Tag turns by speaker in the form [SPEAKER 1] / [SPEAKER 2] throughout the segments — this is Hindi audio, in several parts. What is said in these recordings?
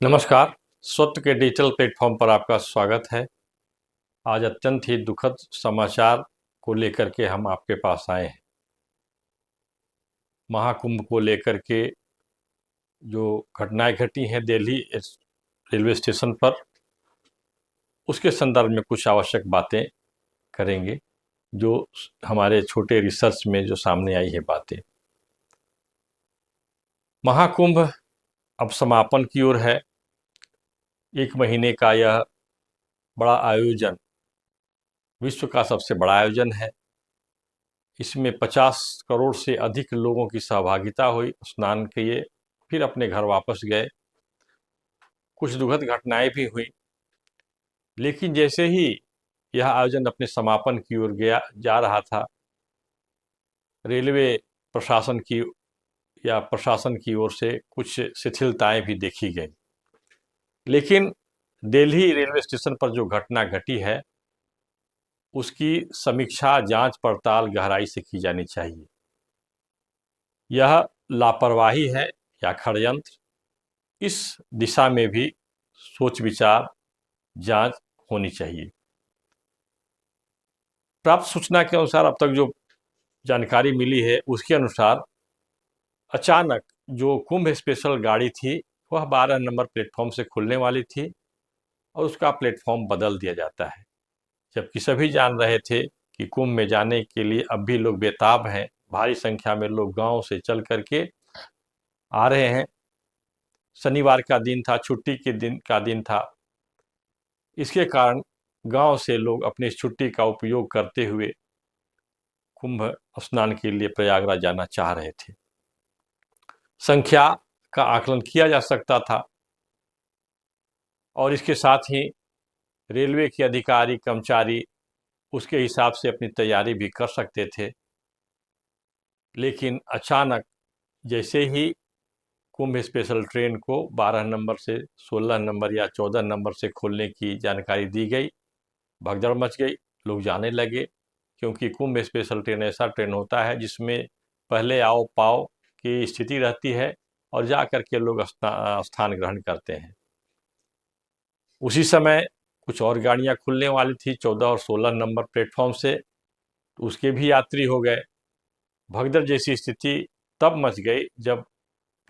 [SPEAKER 1] नमस्कार। स्वत्व के डिजिटल प्लेटफॉर्म पर आपका स्वागत है। आज अत्यंत ही दुखद समाचार को लेकर के हम आपके पास आए हैं। महाकुंभ को लेकर के जो घटनाएं घटी हैं दिल्ली रेलवे स्टेशन पर, उसके संदर्भ में कुछ आवश्यक बातें करेंगे जो हमारे छोटे रिसर्च में जो सामने आई है बातें। महाकुंभ अब समापन की ओर है। 1 महीने का यह बड़ा आयोजन विश्व का सबसे बड़ा आयोजन है। इसमें 50 करोड़ से अधिक लोगों की सहभागिता हुई, स्नान किए, फिर अपने घर वापस गए। कुछ दुखद घटनाएं भी हुई, लेकिन जैसे ही यह आयोजन अपने समापन की ओर जा रहा था, रेलवे प्रशासन की ओर से कुछ शिथिलताएं भी देखी गई। लेकिन दिल्ली रेलवे स्टेशन पर जो घटना घटी है, उसकी समीक्षा, जांच पड़ताल गहराई से की जानी चाहिए। यह लापरवाही है या षड्यंत्र, इस दिशा में भी सोच विचार, जांच होनी चाहिए। प्राप्त सूचना के अनुसार, अब तक जो जानकारी मिली है उसके अनुसार, अचानक जो कुंभ स्पेशल गाड़ी थी वह 12 नंबर प्लेटफॉर्म से खुलने वाली थी और उसका प्लेटफॉर्म बदल दिया जाता है। जबकि सभी जान रहे थे कि कुंभ में जाने के लिए अब भी लोग बेताब हैं, भारी संख्या में लोग गांव से चल करके आ रहे हैं। शनिवार का दिन था, छुट्टी के दिन था। इसके कारण गांव से लोग अपनी छुट्टी का उपयोग करते हुए कुंभ स्नान के लिए प्रयागराज जाना चाह रहे थे। संख्या का आकलन किया जा सकता था और इसके साथ ही रेलवे के अधिकारी कर्मचारी उसके हिसाब से अपनी तैयारी भी कर सकते थे। लेकिन अचानक जैसे ही कुंभ स्पेशल ट्रेन को 12 नंबर से 16 नंबर या 14 नंबर से खोलने की जानकारी दी गई, भगदड़ मच गई। लोग जाने लगे, क्योंकि कुंभ स्पेशल ट्रेन ऐसा ट्रेन होता है जिसमें पहले आओ पाओ की स्थिति रहती है और जा कर के लोग स्थान ग्रहण करते हैं। उसी समय कुछ और गाड़ियां खुलने वाली थी 14 और 16 नंबर प्लेटफॉर्म से, तो उसके भी यात्री हो गए। भगदड़ जैसी स्थिति तब मच गई जब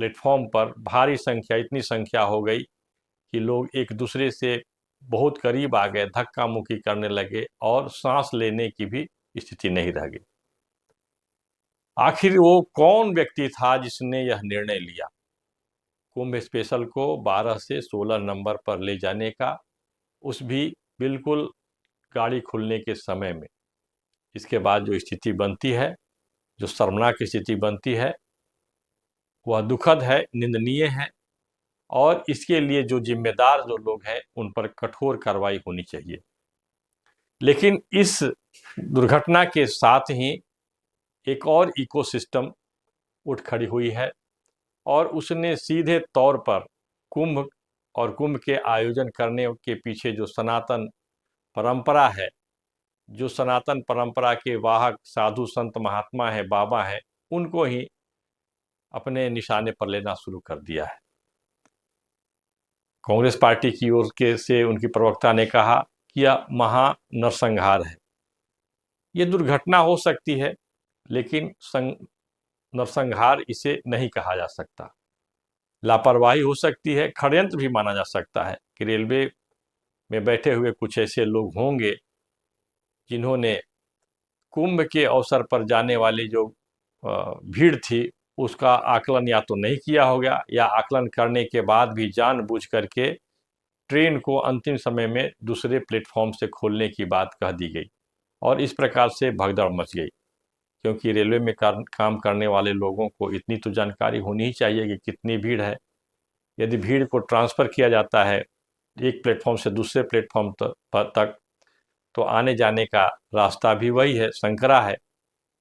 [SPEAKER 1] प्लेटफॉर्म पर भारी संख्या, इतनी संख्या हो गई कि लोग एक दूसरे से बहुत करीब आ गए, धक्का मुक्की करने लगे और सांस लेने की भी स्थिति नहीं रह गई। आखिर वो कौन व्यक्ति था जिसने यह निर्णय लिया कुंभ स्पेशल को 12 से 16 नंबर पर ले जाने का, उस भी बिल्कुल गाड़ी खुलने के समय में। इसके बाद जो स्थिति बनती है, जो शर्मनाक स्थिति बनती है, वह दुखद है, निंदनीय है और इसके लिए जो जिम्मेदार जो लोग हैं उन पर कठोर कार्रवाई होनी चाहिए। लेकिन इस दुर्घटना के साथ ही एक और इकोसिस्टम उठ खड़ी हुई है और उसने सीधे तौर पर कुंभ और कुंभ के आयोजन करने के पीछे जो सनातन परंपरा है, जो सनातन परंपरा के वाहक साधु संत महात्मा है, बाबा है, उनको ही अपने निशाने पर लेना शुरू कर दिया है। कांग्रेस पार्टी की ओर से उनकी प्रवक्ता ने कहा कि यह महा नरसंहार है। ये दुर्घटना हो सकती है, लेकिन नरसंहार इसे नहीं कहा जा सकता। लापरवाही हो सकती है, षड्यंत्र भी माना जा सकता है कि रेलवे में बैठे हुए कुछ ऐसे लोग होंगे जिन्होंने कुंभ के अवसर पर जाने वाली जो भीड़ थी उसका आकलन या तो नहीं किया होगा, या आकलन करने के बाद भी जानबूझ करके ट्रेन को अंतिम समय में दूसरे प्लेटफॉर्म से खोलने की बात कह दी गई और इस प्रकार से भगदड़ मच गई। क्योंकि रेलवे में काम करने वाले लोगों को इतनी तो जानकारी होनी ही चाहिए कि कितनी भीड़ है। यदि भीड़ को ट्रांसफ़र किया जाता है एक प्लेटफॉर्म से दूसरे प्लेटफॉर्म तक, तो आने जाने का रास्ता भी वही है, संकरा है।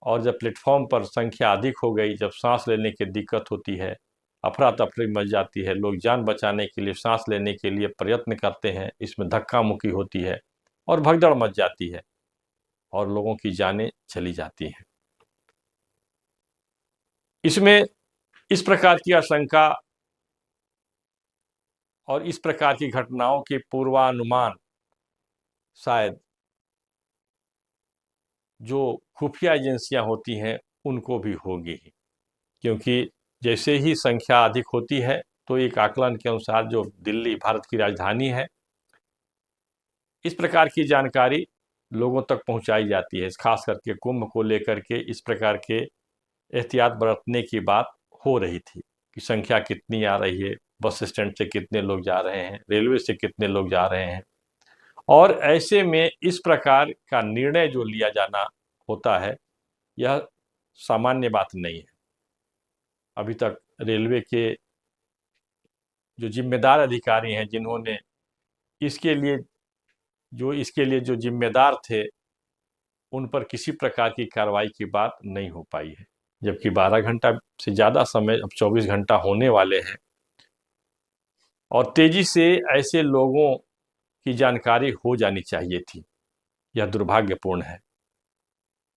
[SPEAKER 1] और जब प्लेटफॉर्म पर संख्या अधिक हो गई, जब सांस लेने की दिक्कत होती है, अफरा तफरी मच जाती है, लोग जान बचाने के लिए सांस लेने के लिए प्रयत्न करते हैं, इसमें धक्का मुक्की होती है और भगदड़ मच जाती है और लोगों की जानें चली जाती हैं। इसमें इस प्रकार की आशंका और इस प्रकार की घटनाओं के पूर्वानुमान शायद जो खुफिया एजेंसियां होती हैं उनको भी होगी, क्योंकि जैसे ही संख्या अधिक होती है तो एक आकलन के अनुसार जो दिल्ली भारत की राजधानी है, इस प्रकार की जानकारी लोगों तक पहुंचाई जाती है। खास करके कुंभ को लेकर के इस प्रकार के एहतियात बरतने की बात हो रही थी कि संख्या कितनी आ रही है, बस स्टैंड से कितने लोग जा रहे हैं, रेलवे से कितने लोग जा रहे हैं। और ऐसे में इस प्रकार का निर्णय जो लिया जाना होता है, यह सामान्य बात नहीं है। अभी तक रेलवे के जो जिम्मेदार अधिकारी हैं, जिन्होंने इसके लिए जो जिम्मेदार थे, उन पर किसी प्रकार की कार्रवाई की बात नहीं हो पाई है, जबकि 12 घंटा से ज़्यादा समय, अब 24 घंटा होने वाले हैं। और तेजी से ऐसे लोगों की जानकारी हो जानी चाहिए थी। यह दुर्भाग्यपूर्ण है।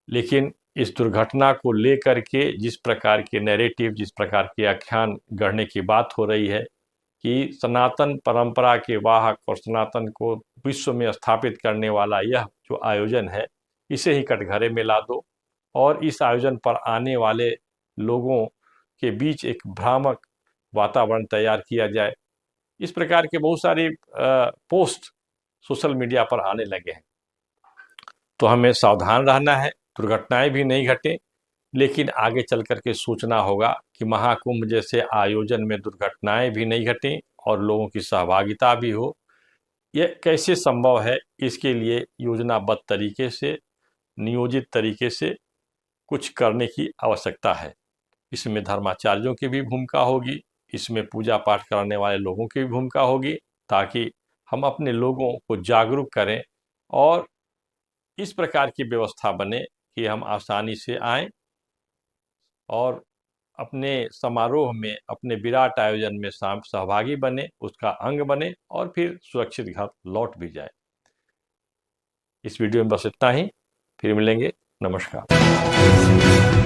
[SPEAKER 1] लेकिन इस दुर्घटना को लेकर के जिस प्रकार के नैरेटिव, जिस प्रकार के आख्यान गढ़ने की बात हो रही है कि सनातन परंपरा के वाहक और सनातन को विश्व में स्थापित करने वाला यह जो आयोजन है, इसे ही कटघरे में ला दो और इस आयोजन पर आने वाले लोगों के बीच एक भ्रामक वातावरण तैयार किया जाए, इस प्रकार के बहुत सारी पोस्ट सोशल मीडिया पर आने लगे हैं। तो हमें सावधान रहना है, दुर्घटनाएं भी नहीं घटे, लेकिन आगे चल कर के सोचना होगा कि महाकुंभ जैसे आयोजन में दुर्घटनाएं भी नहीं घटें और लोगों की सहभागिता भी हो। यह कैसे संभव है? इसके लिए योजनाबद्ध तरीके से, नियोजित तरीके से कुछ करने की आवश्यकता है। इसमें धर्माचार्यों की भी भूमिका होगी, इसमें पूजा पाठ करने वाले लोगों की भी भूमिका होगी, ताकि हम अपने लोगों को जागरूक करें और इस प्रकार की व्यवस्था बने कि हम आसानी से आएं और अपने समारोह में, अपने विराट आयोजन में सहभागी बने, उसका अंग बने और फिर सुरक्षित घर लौट भी जाए। इस वीडियो में बस इतना ही, फिर मिलेंगे। नमस्कार।